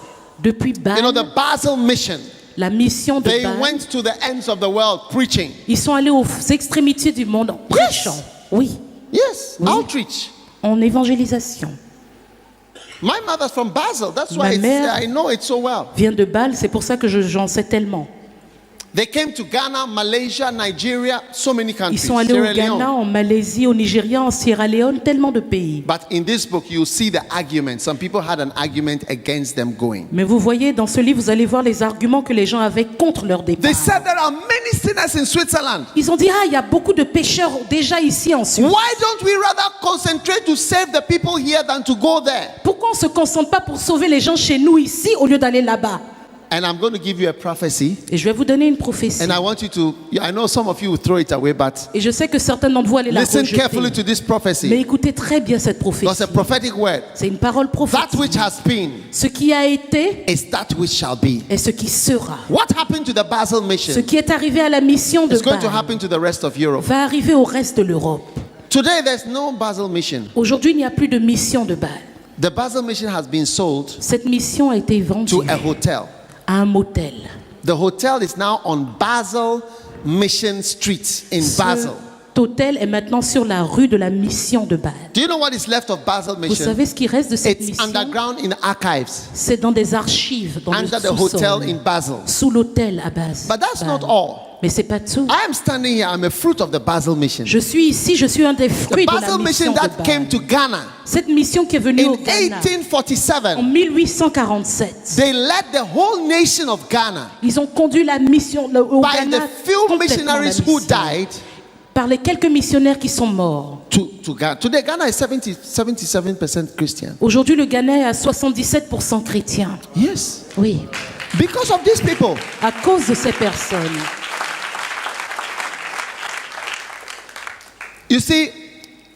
depuis you know, Bâle, the Basel mission, la mission de they Bâle, went to the ends of the world preaching. ils sont allés aux extrémités du monde en prêchant. Oui, Yes, Oui. outreach. en évangélisation. My mother's from Basel. That's Ma why mère- I know it so well. Vient de Bâle, c'est pour ça que j'en sais tellement. They came to Ghana, Malaysia, Nigeria, so many Ils countries. sont allés Sierra au Ghana, Leone. en Malaisie, au Nigeria, en Sierra Leone, tellement de pays. But in this book, you see the argument. Some people had an argument against them going. Mais vous voyez, dans ce livre, vous allez voir les arguments que les gens avaient contre leur départ. They said there are many sinners in Switzerland. Ils ont dit, ah, il y a beaucoup de pécheurs déjà ici en Suisse. Why don't we rather concentrate to save the people here than to go there? Pourquoi on ne se concentre pas pour sauver les gens chez nous ici au lieu d'aller là-bas? And I'm going to give you a prophecy. Et je vais vous donner une prophétie. And I want you to, I know some of you will throw it away, but Et je sais que certains d'entre vous allez la listen carefully rejeter. to this Mais prophecy. écoutez très bien cette Because prophétie. a prophetic word. C'est une parole That prophétique. which has been Ce qui a été is that which shall be. et ce qui sera. What happened to the Basel Ce mission qui est arrivé à la mission de is going to Bâle happen to the rest of Europe. va arriver au reste de l'Europe. Today, there's no Basel mission. Aujourd'hui, il n'y a plus de mission de Bâle. The Basel mission has been sold Cette mission a été vendue to a hotel. à un motel. The hotel is now on Basel Mission Street in Basel. Cet hôtel est maintenant sur la rue de la mission de Bâle. Do you know what is left of Basel Vous Mission? savez ce qui reste de cette It's mission? underground in the archives, C'est dans des archives, dans under le the hotel sous-sol, in Basel. sous l'hôtel à base. But that's not all. Mais c'est pas tout. I am standing here. I'm a fruit of the Basel Mission. Je suis ici, je suis un des The fruits de la Basel mission mission de that came Bâle. to Ghana Cette mission qui est venue in au Ghana en 1847. 1847. They led the whole nation of Ghana Ils ont conduit la mission au by Ghana the few complètement la missionaries who mission. died Par les quelques missionnaires qui sont morts. to Ghana. Today, Ghana is 77% Christian. Aujourd'hui, le Ghana est à 77% chrétien. Yes. Oui, Because of these people. à cause de ces personnes. You see,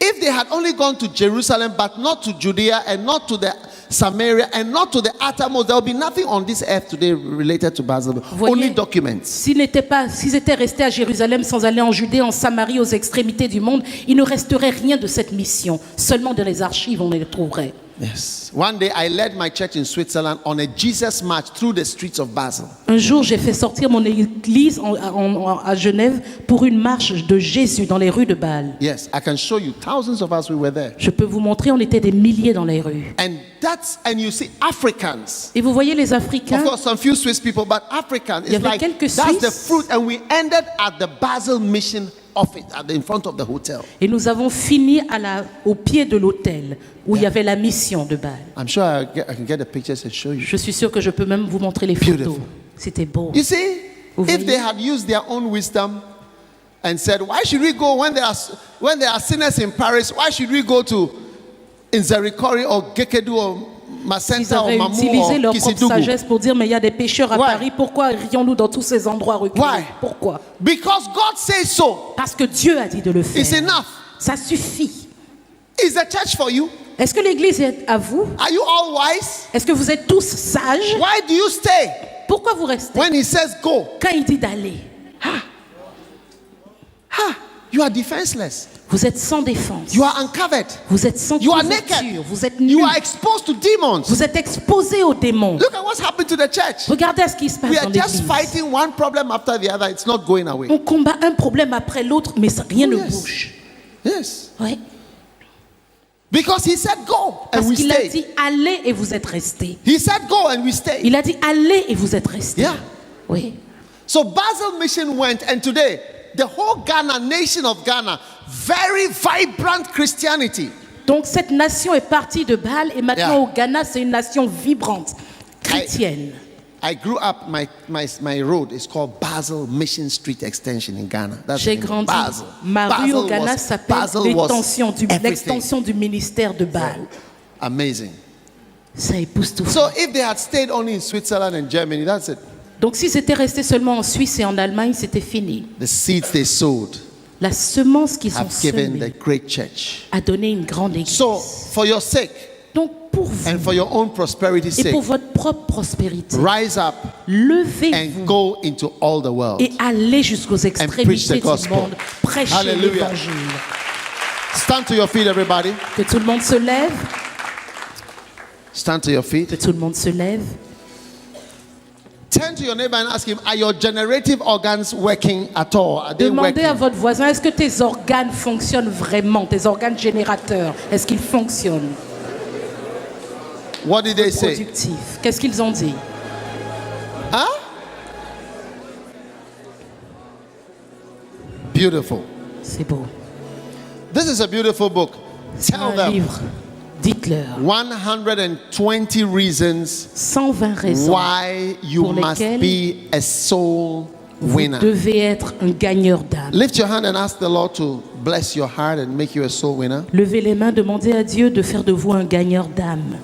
if they had only gone to Jerusalem, but not to Judea and not to the Samaria and not to the uttermost, there will be nothing on this earth today related to Basel. Voyez, Only documents. s'ils étaient restés à Jérusalem sans aller en Judée, en Samarie, aux extrémités du monde, il ne resterait rien de cette mission. Seulement dans les archives, on les trouverait. Yes. One day I led my church in Switzerland on a Jesus march through the streets of Basel. Un jour, j'ai fait sortir mon église à Genève pour une marche de Jésus dans les rues de Bâle. Yes, I can show you. Thousands of us, we were there. Je peux vous montrer, on était des milliers dans les rues. And you see Africans. Et vous voyez les Africains, Of course, some few Swiss people, but Africans. Il y It's avait like quelques that's the Suisses. fruit, and we ended at the Basel Mission office, in front of the hotel. et nous avons fini au pied de l'hôtel où il y avait la mission de Bâle. I'm sure I can get the pictures and show you. Je suis sûre que je peux même vous montrer les photos. Beautiful. C'était beau. You see, Vous if voyez? they had used their own wisdom and said, "Why should we go when there are sinners in Paris? Why should we go to Nzerikori or Gekedu or Ils Macenta or auraient Mamu utilisé or leur propre Kisidugu?" sagesse pour dire mais il y a des pécheurs à Why? Paris, pourquoi irions-nous dans tous ces endroits reculés? Why? Pourquoi? Because God says so. Parce que Dieu a dit de le faire. It's enough. Ça suffit. Is the church for you? Est-ce que l'église est à vous? Are you all wise? Est-ce que vous êtes tous sages? Why do you stay Pourquoi vous restez? when He says go? Quand il dit d'aller, You are defenseless. vous êtes sans défense. You are uncovered. Vous êtes sans You are couverture. naked. Vous êtes You nus. are exposed to demons. Vous êtes exposés aux démons. Look at what's happened to the church. Regardez à ce qui se passe We are dans just l'église. fighting one problem after the other. It's not going away. On combat un problème après l'autre, mais rien Oh, ne yes. bouge. Yes. Oui. Because He said go and Parce we qu'il a stayed. dit allez et vous êtes restés. He said go and we stayed. Il a dit allez et vous êtes restés. Yeah. Oui. So Basel Mission went, and today the whole Ghana, nation of Ghana, very vibrant Christianity. Donc cette nation est partie de Bâle et maintenant Yeah. au Ghana, c'est une nation vibrante, chrétienne. I grew up, my road is called Basel Mission Street Extension in Ghana. That's the J'ai name. grandi. Basel. Ma rue Basel au Ghana was- s'appelle Basel was everything. l'extension du ministère de Bâle. Amazing. Ça époustoufle. So if they had stayed only in Switzerland and Germany, that's it. Donc si c'était resté seulement en Suisse et en Allemagne, c'était fini. The seeds they sowed La semence qu'ils ont have given semée the great church. a donné une grande église. So for your sake Donc pour vous and for your own prosperity's et sake, pour votre propre prospérité, rise up levez-vous and go into all the world. et allez jusqu'aux preach extrémités the gospel. du monde. Prêchez Hallelujah. l'évangile. Stand to your feet, everybody. Que tout le monde se lève. Stand to your Que feet. tout le monde se lève. Turn to your neighbor and ask him, are your generative organs working at all? Are they Demandez à working? votre voisin, est-ce que tes organes fonctionnent vraiment, tes organes générateurs, est-ce qu'ils fonctionnent? What did they say? Productifs. Qu'est-ce qu'ils ont dit? Huh? Beautiful. C'est beau. This is a beautiful book. C'est Tell un them livre. Dites-leur 120 reasons 120 raisons why you pour must lesquelles be a soul vous winner. devez être un gagneur d'âme. Lift your hand and ask the Lord to bless your heart and make you a soul winner. Levez les mains, demandez à Dieu de faire de vous un gagneur d'âme.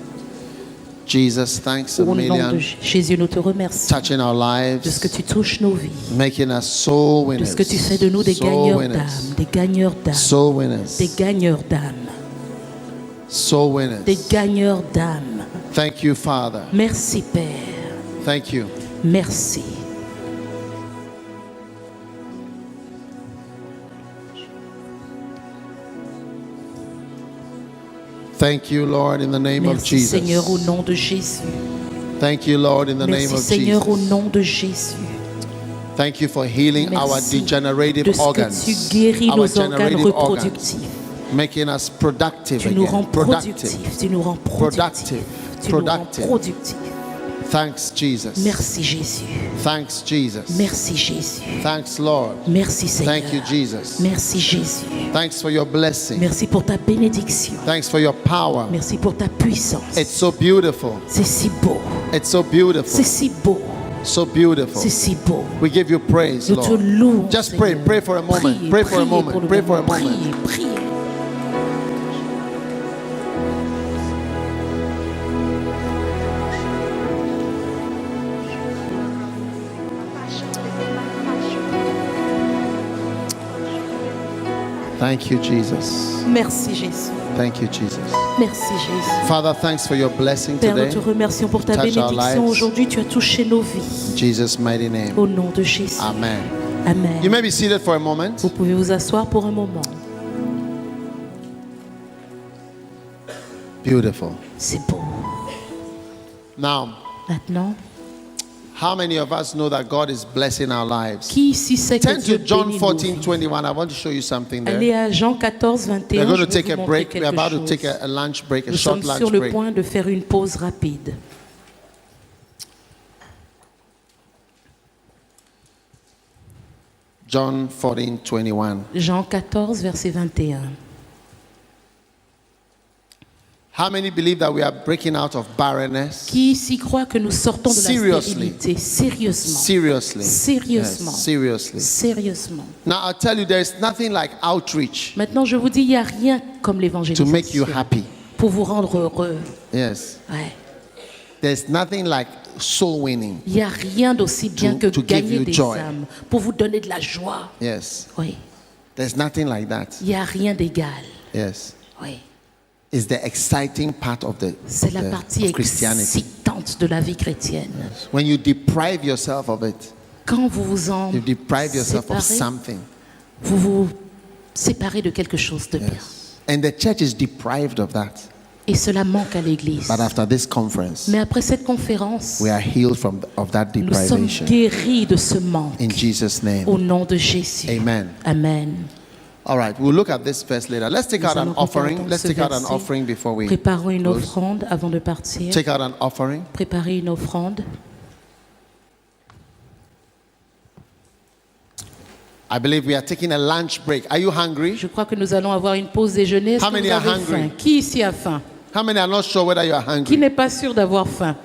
Jesus, thanks a Au nom de million. Jésus, nous te remercions Touching our de ce que lives, tu touches nos vies, making us soul de winners. ce que tu fais de nous des Soul gagneurs winners. d'âme, des gagneurs d'âme, Soul winners. des gagneurs d'âme, Soul winners. des gagneurs d'âme. Thank you, Father. Merci Père, Thank you. merci. Thank you, Lord, in the name of Merci Seigneur au Jesus. nom de Jésus. Thank you, Lord, in the name Merci of Seigneur au Jesus. nom de Jésus. Thank you for healing our Merci degenerative de ce que organs, tu guéris our nos organes generative organs, reproductifs. making us productive Tu nous rends again. Productive. productifs, tu nous rends productifs, tu nous rends Productive. productifs. Thanks, Jesus. Merci Jésus, Thanks, Jesus. merci Jésus, Thanks, Lord. merci Seigneur. Thank you, Jesus. Merci Jésus, Thanks for your blessing. merci pour ta bénédiction, Thanks for your power. merci pour ta puissance. It's so beautiful. C'est si beau, It's so beautiful. c'est si beau, So beautiful. c'est si beau. We give you praise, Nous te Lord. louons. Just pray. Seigneur. Pray for a moment. Priez, Pray for a priez pour moment. le Pray for a moment. moment. Priez, priez. Thank you, Jesus. Merci Jésus, Thank you, Jesus. merci Jésus. Father, thanks for your blessing Père, nous today. te remercions pour ta Touch our bénédiction. lives. Aujourd'hui, tu as touché nos vies. In Jesus' mighty name. Au nom de Jésus. Amen. Amen. You may be seated for a moment. Vous pouvez vous asseoir pour un moment. Beautiful. C'est beau. Now, Maintenant, how many of us know that God is blessing our lives? qui ici sait que Turn Dieu to John bénit nos 14, vies? 21. I want to show you something Allez there. à Jean 14, We're 21. going Je to vais take vous a montrer break. We're quelque about to chose. take a lunch break, a Nous short sommes sur lunch le break. point de faire une pause rapide. John 14, 21. Jean 14, verset 21. How many believe that we are breaking out of barrenness? Qui ici croit que nous sortons de la Seriously. stérilité? Sérieusement. Seriously. Sérieusement. Yes, seriously. Sérieusement. Now, I'll tell you, there is nothing like outreach Maintenant, je vous dis, il n'y a rien comme to make you l'évangélisation happy. pour vous rendre heureux. Yes. Ouais. There's nothing like soul winning. Il n'y a rien d'aussi bien que to give gagner you des joy. âmes, pour vous donner de la joie. Yes. Oui. There's nothing like that. Il n'y a rien d'égal. Yes. Oui. It's the exciting part of C'est la partie of Christianity. excitante de la vie chrétienne. When you deprive yourself of it, Quand vous vous en you deprive yourself of séparez, something. vous vous séparez de quelque chose de bien. Yes. And the church is deprived of that. Et cela manque à l'Église. But after this conference, Mais après cette conférence, we are healed of that nous sommes deprivation. guéris de ce manque. In Jesus' name. Au nom de Jésus. Amen. Amen. All right, we'll look at this verse later. Let's take Nous out an allons offering. regarder Let's ce take out an verset. offering before we Préparons une close. offrande avant de partir. Take out an offering. Préparez une offrande. I believe we are taking a lunch break. Are you hungry? Je crois que nous allons avoir une pause déjeuner. Est-ce How que many vous are avez hungry? faim? Qui ici a faim? How many are not sure whether you are Qui hungry? n'est pas sûr d'avoir faim?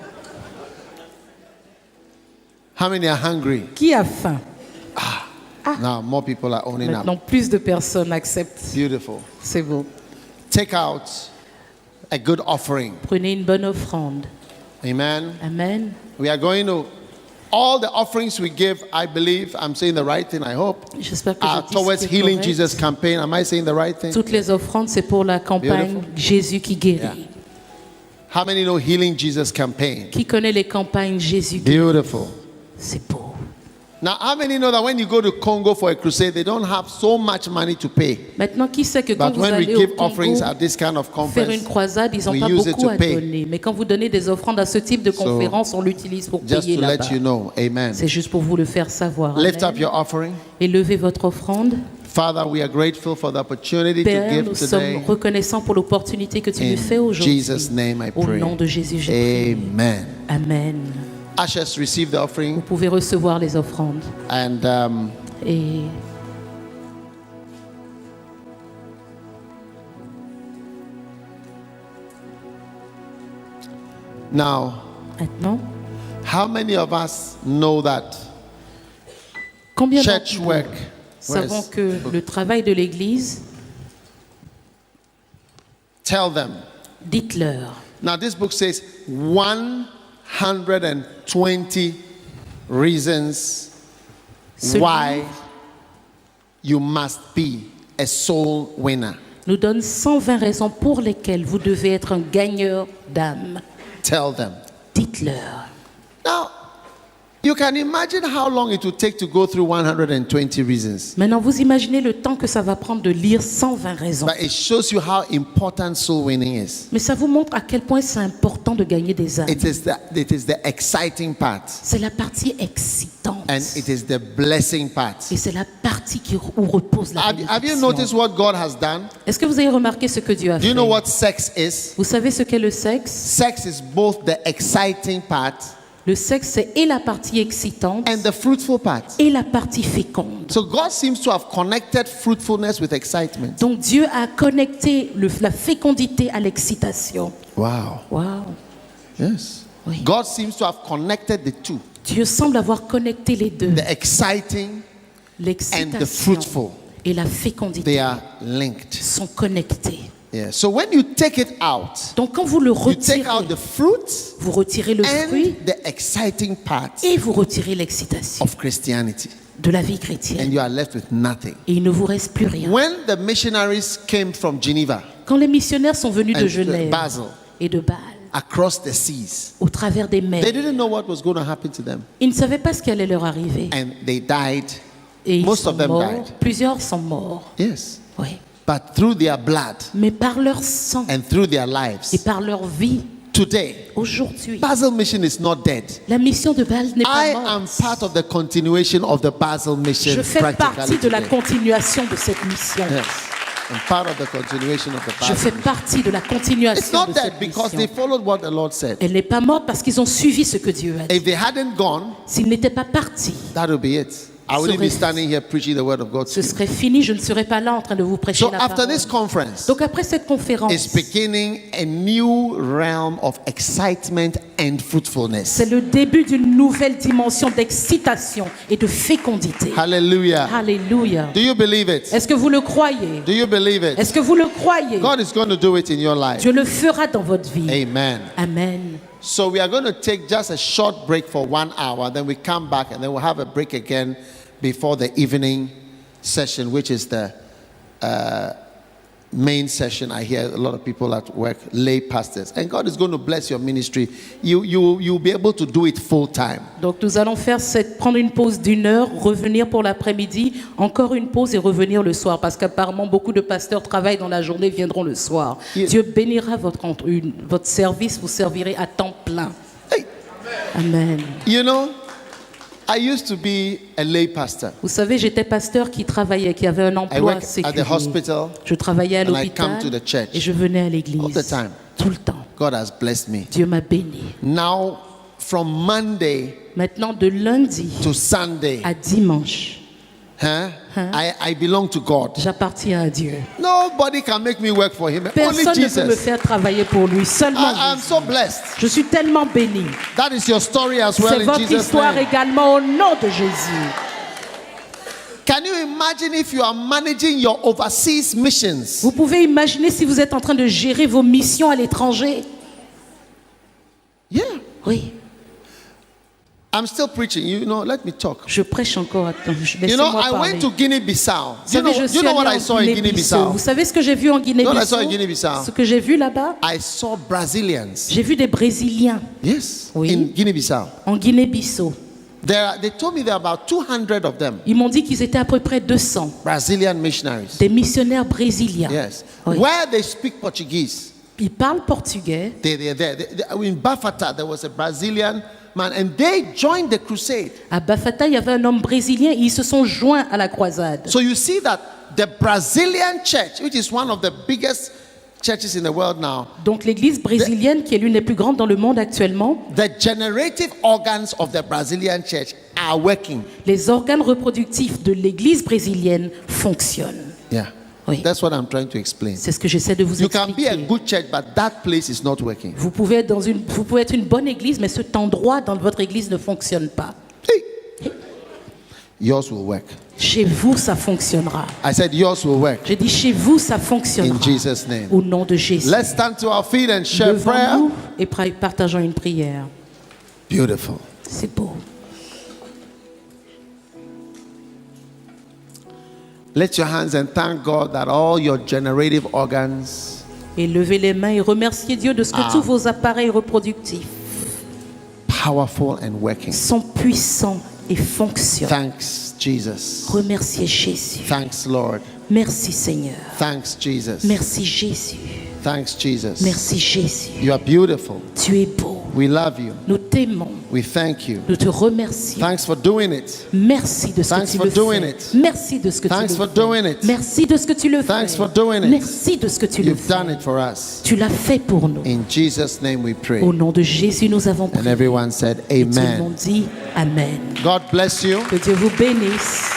How many are hungry? Qui a faim? Now more people are owning up. Maintenant, plus de personnes acceptent. Beautiful. C'est beau. Take out a good offering. Prenez une bonne offrande. Amen. Amen. We are going to, all the offerings we give, I believe, I'm saying the right thing, I hope, J'espère que are je dis towards ce qui est Healing correct. Jesus campaign. Am I saying the right thing? Toutes les offrandes, c'est pour la campagne Beautiful. Jésus qui guérit. Yeah. How many know Healing Jesus campaign? Qui connaît les campagnes Jésus guérit? Beautiful. C'est beau. Now, how many know that when you go to Congo for a crusade, they don't have so much money to pay? Maintenant, qui sait que quand But vous when we allez au give offerings Congo at this kind of faire conference, une croisade, ils n'ont we pas use it beaucoup to à pay. donner. Mais quand vous donnez des offrandes à ce type de conférence, on l'utilise pour just payer to là-bas. let you know, amen. C'est juste pour vous le faire savoir. Lift Amen. up your offering. Élevez votre offrande. Father, we are grateful for the opportunity to Père, give nous today. sommes reconnaissants pour l'opportunité que tu In nous fais aujourd'hui. Jesus' name I Au pray. nom de Jésus, je prie. Amen. Amen. Ushers, receive the offering. Vous pouvez recevoir les offrandes. And Et Now, Maintenant, how many of us know that combien church d'entre nous work? savons Where's- que le travail de l'Église, Tell them. dites-leur, Now, this book says 120 reasons ce why livre you must be a soul winner. nous donne 120 raisons pour lesquelles vous devez être un gagneur d'âme. Tell them. Dites-leur. Now, you can imagine how long it would take to go through 120 reasons. Maintenant, vous imaginez le temps que ça va prendre de lire 120 raisons. But it shows you how important soul winning is. Mais ça vous montre à quel point c'est important de gagner des âmes. It is the exciting part, C'est la partie excitante. and it is the blessing part. Et c'est la partie où repose la Have you bénédiction. noticed what God has done? Est-ce que vous avez remarqué ce que Dieu a Do you fait? know what sex is? Vous savez ce qu'est le sexe? Sex is both the exciting part Le sexe, c'est et la partie excitante and the fruitful part. et la partie féconde. So God seems to have connected fruitfulness with excitement. Donc Dieu a connecté la fécondité à l'excitation. Wow. Waouh! Yes. Oui. God seems to have connected the two, Dieu semble avoir connecté les deux. the exciting and the L'excitation fruitful. et la They fécondité are linked. sont connectés. Yeah. So when you take it out, Donc quand vous le you take retirez, out the fruit vous retirez le fruit and the exciting part et vous retirez l'excitation of Christianity, de la vie and chrétienne. you are left with nothing. Et il ne vous reste plus rien. When the missionaries came from Geneva Quand les missionnaires sont venus de and Genève Basel et de Bâle, across the seas, au travers des they mers, didn't know what was going to happen to them, ils ne savaient pas ce qui allait leur arriver. and they died. Et ils Most sont of them morts. died. Plusieurs sont morts. Yes. Oui. But through their blood Mais par leur sang and through their et lives, par leur vie, today, aujourd'hui, Basel Mission is not dead. la mission de Bâle n'est I pas am morte. part of the continuation of the Basel Mission. Je fais practically partie de la today. continuation de cette mission. Yes. I'm part of the continuation of the Je Basel fais Mission. partie de la It's continuation not de dead cette because they mission. followed what the Lord said. Elle n'est pas morte parce qu'ils ont suivi ce que Dieu a dit. If they hadn't gone, S'ils n'étaient pas partis, that would be it. I wouldn't be Serait- standing here preaching the word of God to ce you. serait fini. Je ne serais pas là en train de vous prêcher So la after parole. this conference, Donc après cette conférence, it's beginning a new realm of excitement and fruitfulness. c'est le début d'une nouvelle dimension d'excitation et de fécondité. Hallelujah. Alléluia. Do you believe it? Est-ce que vous le croyez? Do you believe it? Est-ce que vous le croyez? God is going to do it in your life. Dieu le fera dans votre vie. Amen. Amen. So we are going to take just a short break for 1 hour, then we come back and then we'll have a break again before the evening session, which is the main session. I hear a lot of people at work, lay pastors, and God is going to bless your ministry. You'll be able to do it full time. Donc nous allons prendre une pause d'1 heure, revenir pour l'après-midi, encore une pause et revenir le soir, parce qu'apparemment beaucoup de pasteurs travaillent dans la journée, viendront le soir. Yeah. Dieu bénira votre service, vous servirez à temps plein. Hey, Amen. you know, I used to be a lay pastor. Vous savez, j'étais pasteur qui travaillait, qui avait un I emploi work at sécurisé. the hospital Je travaillais à and I l'hôpital come to the church et je venais à all l'église the time. tout le temps. God has blessed me. Dieu m'a béni. Now, from Monday Maintenant, de lundi to Sunday, à dimanche, I belong to God. j'appartiens à Dieu. Nobody can make me work for him. Only Personne ne peut me Jesus. faire travailler pour lui, seulement I'm Jésus. so blessed. Je suis tellement béni. That is your story as well C'est in votre Jesus' histoire name. également au nom de Jésus. Can you imagine if you are managing your overseas missions? Vous pouvez imaginer si vous êtes en train de gérer vos missions à l'étranger. Yeah. Oui, I'm still preaching. You know, let me talk. je prêche encore. Attends, You know, laissez-moi I parler. went to Guinea-Bissau. Vous savez, je You suis know what allée I en saw in Guinea-Bissau? Vous savez ce que j'ai vu en You know what I saw in Guinée-Bissau? Guinea-Bissau? Ce que j'ai vu là-bas? I saw Brazilians. J'ai vu des Brésiliens Yes. Oui. In Guinea-Bissau. en Guinée-Bissau. They told me there are about 200 of them. Ils m'ont dit qu'ils étaient à peu près 200, Brazilian missionaries. des missionnaires brésiliens. Yes. Oui. Where they speak Portuguese. Ils parlent portugais. In Bafata, there was a Brazilian man, and they joined the crusade. À Bafata, il y avait un homme brésilien et ils se sont joints à la croisade. So you see that the Brazilian church, which is one of the biggest churches in the world now, Donc l'église brésilienne, qui est l'une des plus grandes dans le monde actuellement, the generative organs of the Brazilian church are working. les organes reproductifs de l'église brésilienne fonctionnent. Yeah. Oui. That's what I'm trying to explain. C'est ce que j'essaie de vous You can be a expliquer. good church, but that place is not working. Vous pouvez être une bonne église, mais cet endroit dans votre église ne fonctionne pas. Hey. Yours will work. Chez vous, ça fonctionnera. I said yours will work. J'ai dit chez vous, ça fonctionnera. In Jesus' name. Au nom de Jésus. Let's stand to our feet and share prayer. Levons-nous et partageons une prière. Beautiful. C'est beau. Lift your hands and thank God that all your generative organs Et levez les mains et remerciez Dieu de ce que tous vos appareils reproductifs powerful and working. sont puissants et fonctionnent. Thanks, Jesus. Remerciez Jésus. Thanks, Lord. Merci Seigneur. Thanks, Jesus. Merci Jésus. Thanks, Jesus. Merci Jésus. You are beautiful. Tu es beau. We love you. Nous t'aimons. We thank you. Nous te remercions. Thanks for doing it. Merci de ce Thanks que tu for le doing fais. it. Merci de ce que Thanks tu for le fais. doing it. Merci de ce que tu le fais. Thanks for doing it. Merci de ce que tu le You've fais. done it for us. Tu l'as fait pour nous. In Jesus' name we pray. Au nom de Jésus, nous avons And prié. everyone said, Et tout le Amen. monde dit Amen. God bless you. Que Dieu vous bénisse.